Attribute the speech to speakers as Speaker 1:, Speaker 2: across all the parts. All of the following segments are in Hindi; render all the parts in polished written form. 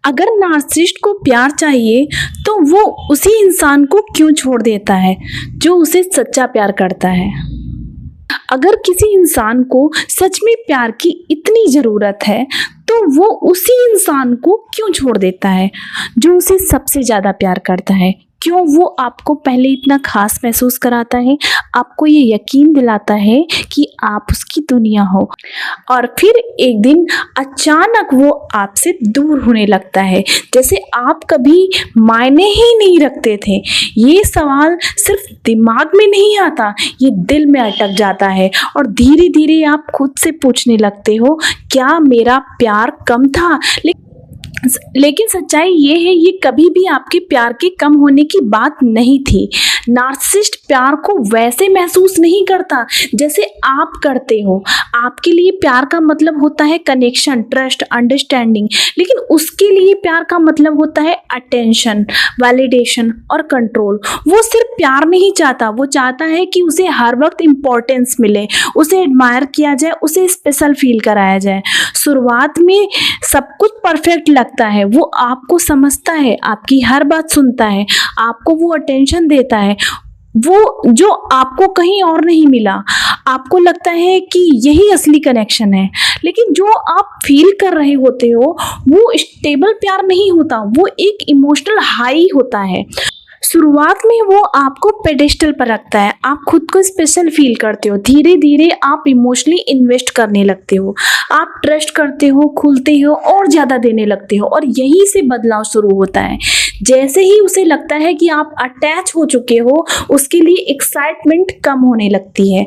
Speaker 1: अगर नार्सिसिस्ट को प्यार चाहिए तो वो उसी इंसान को क्यों छोड़ देता है जो उसे सच्चा प्यार करता है। अगर किसी इंसान को सच में प्यार की इतनी ज़रूरत है तो वो उसी इंसान को क्यों छोड़ देता है जो उसे सबसे ज़्यादा प्यार करता है। क्यों वो आपको पहले इतना खास महसूस कराता है, आपको ये यकीन दिलाता है कि आप उसकी दुनिया हो, और फिर एक दिन अचानक वो आपसे दूर होने लगता है जैसे आप कभी मायने ही नहीं रखते थे। ये सवाल सिर्फ दिमाग में नहीं आता, ये दिल में अटक जाता है और धीरे धीरे आप खुद से पूछने लगते हो, क्या मेरा प्यार कम था? लेकिन सच्चाई ये है, ये कभी भी आपके प्यार के कम होने की बात नहीं थी। नार्सिसिस्ट प्यार को वैसे महसूस नहीं करता जैसे आप करते हो। आपके लिए प्यार का मतलब होता है कनेक्शन, ट्रस्ट, अंडरस्टैंडिंग, लेकिन उसके लिए प्यार का मतलब होता है अटेंशन, वैलिडेशन और कंट्रोल। वो सिर्फ प्यार नहीं चाहता, वो चाहता है कि उसे हर वक्त इम्पोर्टेंस मिले, उसे एडमायर किया जाए, उसे स्पेशल फील कराया जाए। शुरुआत में सब कुछ परफेक्ट लगता है, वो आपको समझता है, आपकी हर बात सुनता है, आपको वो अटेंशन देता है वो जो आपको कहीं और नहीं मिला। आपको लगता है कि यही असली कनेक्शन है, लेकिन जो आप फील कर रहे होते हो वो स्टेबल प्यार नहीं होता, वो एक इमोशनल हाई होता है। शुरुआत में वो आपको पेडेस्टल पर रखता है, आप खुद को स्पेशल फील करते हो, धीरे धीरे आप इमोशनली इन्वेस्ट करने लगते हो, आप ट्रस्ट करते हो, खुलते हो और ज़्यादा देने लगते हो, और यहीं से बदलाव शुरू होता है। जैसे ही उसे लगता है कि आप अटैच हो चुके हो, उसके लिए एक्साइटमेंट कम होने लगती है।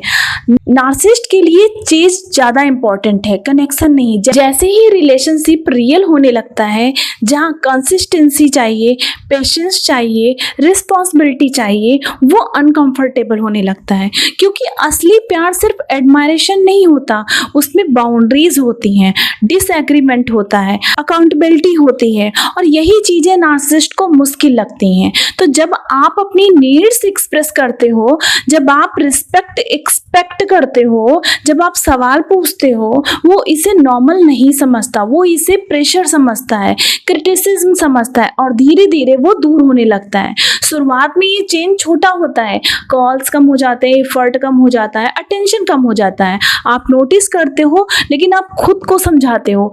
Speaker 1: नार्सिसिस्ट के लिए चीज ज़्यादा इंपॉर्टेंट है, कनेक्शन नहीं। जैसे ही रिलेशनशिप रियल होने लगता है, जहाँ कंसिस्टेंसी चाहिए, पेशेंस चाहिए, रिस्पॉन्सिबिलिटी चाहिए, वो अनकंफर्टेबल होने लगता है। क्योंकि असली प्यार सिर्फ एडमायरेशन नहीं होता, उसमें बाउंड्रीज होती हैं, डिसएग्रीमेंट होता है, अकाउंटेबिलिटी होती है, और यही चीज़ें नार्सिसिस्ट को मुश्किल लगती हैं। तो जब आप अपनी नीड्स एक्सप्रेस करते हो, जब आप रिस्पेक्ट एक्सपेक्ट करते हो, जब आप सवाल पूछते हो, वो इसे नॉर्मल नहीं समझता, वो इसे प्रेशर समझता है, क्रिटिसिज्म समझता है, और धीरे धीरे वो दूर होने लगता है। शुरुआत में ये चेंज छोटा होता है, कॉल्स कम हो जाते हैं, एफर्ट कम हो जाता है, अटेंशन कम हो जाता है, आप नोटिस करते हो, लेकिन आप खुद को समझाते हो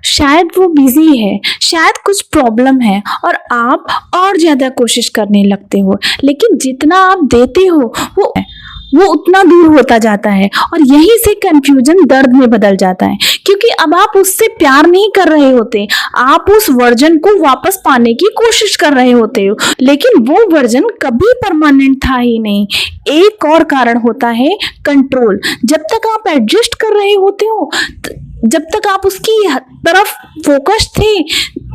Speaker 1: शायद वो बिजी है, शायद कुछ प्रॉब्लम है, और आप और ज़्यादा कोशिश करने लगते हो। लेकिन जितना आप देते हो वो उतना दूर होता जाता है, और यहीं से कंफ्यूजन दर्द में बदल जाता है। क्योंकि अब आप उससे प्यार नहीं कर रहे होते, आप उस वर्जन को वापस पाने की कोशिश कर रहे होते हो, लेकिन वो वर्जन कभी परमानेंट था ही नहीं। एक और कारण होता है कंट्रोल। जब तक आप एडजस्ट कर रहे होते हो, जब तक आप उसकी तरफ फोकस थे,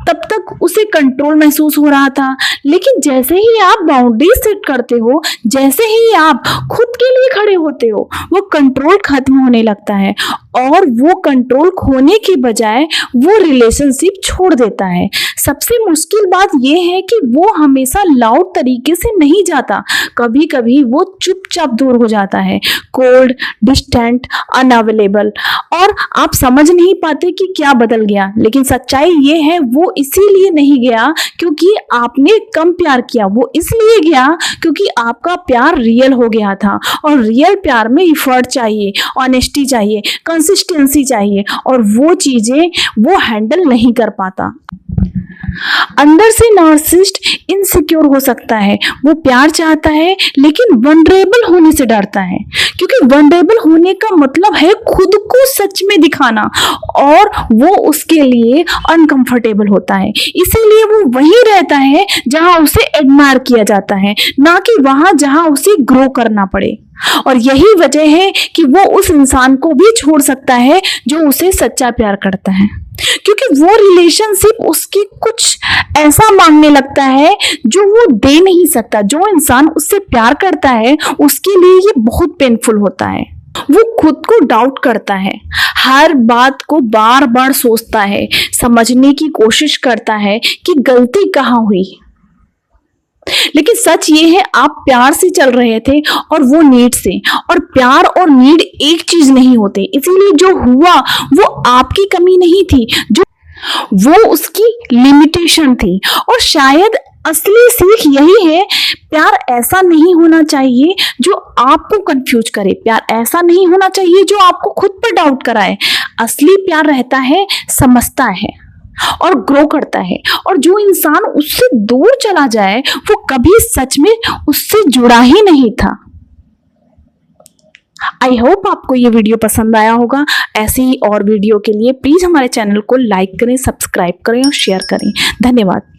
Speaker 1: तब तक उसे कंट्रोल महसूस हो रहा था। लेकिन जैसे ही आप बाउंड्री सेट करते हो, जैसे ही आप खुद के लिए खड़े होते हो, वो कंट्रोल खत्म होने लगता है, और वो कंट्रोल खोने के बजाय वो रिलेशनशिप छोड़ देता है। सबसे मुश्किल बात यह है कि वो हमेशा लाउड तरीके से नहीं जाता, कभी कभी वो चुपचाप दूर हो जाता है, कोल्ड, डिस्टेंट, अनअवेलेबल, और आप समझ नहीं पाते कि क्या बदल गया। लेकिन सच्चाई ये है, वो इसीलिए नहीं गया क्योंकि आपने कम प्यार किया, वो इसलिए गया क्योंकि आपका प्यार रियल हो गया था, और रियल प्यार में एफर्ट चाहिए, ऑनेस्टी चाहिए, कंसिस्टेंसी चाहिए, और वो चीजें वो हैंडल नहीं कर पाता। अंदर से नार्सिसिस्ट इनसिक्योर हो सकता है, वो प्यार चाहता है लेकिन वनरेबल होने से डरता है, क्योंकि वनरेबल होने का मतलब है खुद को सच में दिखाना, और वो उसके लिए अनकंफर्टेबल होता है। इसीलिए वो वहीं रहता है जहां उसे एडमायर किया जाता है, ना कि वहां जहां उसे ग्रो करना पड़े। और यही वजह है कि वो उस इंसान को भी छोड़ सकता है जो उसे सच्चा प्यार करता है, क्योंकि वो रिलेशनशिप उसकी कुछ ऐसा मांगने लगता है जो वो दे नहीं सकता। जो इंसान उससे प्यार करता है उसके लिए ये बहुत पेनफुल होता है। वो खुद को डाउट करता है, हर बात को बार बार सोचता है, समझने की कोशिश करता है कि गलती कहाँ हुई। लेकिन सच ये है, आप प्यार से चल रहे थे और वो नीड से, और प्यार और नीड एक चीज नहीं होते। इसीलिए जो हुआ वो आपकी कमी नहीं थी, वो उसकी लिमिटेशन थी। और शायद असली सीख यही है, प्यार ऐसा नहीं होना चाहिए जो आपको कंफ्यूज करे, प्यार ऐसा नहीं होना चाहिए जो आपको खुद पर डाउट कराए। असली प्यार रहता है, समझता है और ग्रो करता है, और जो इंसान उससे दूर चला जाए वो कभी सच में उससे जुड़ा ही नहीं था। आई होप आपको ये वीडियो पसंद आया होगा। ऐसी ही और वीडियो के लिए प्लीज हमारे चैनल को लाइक करें, सब्सक्राइब करें और शेयर करें। धन्यवाद।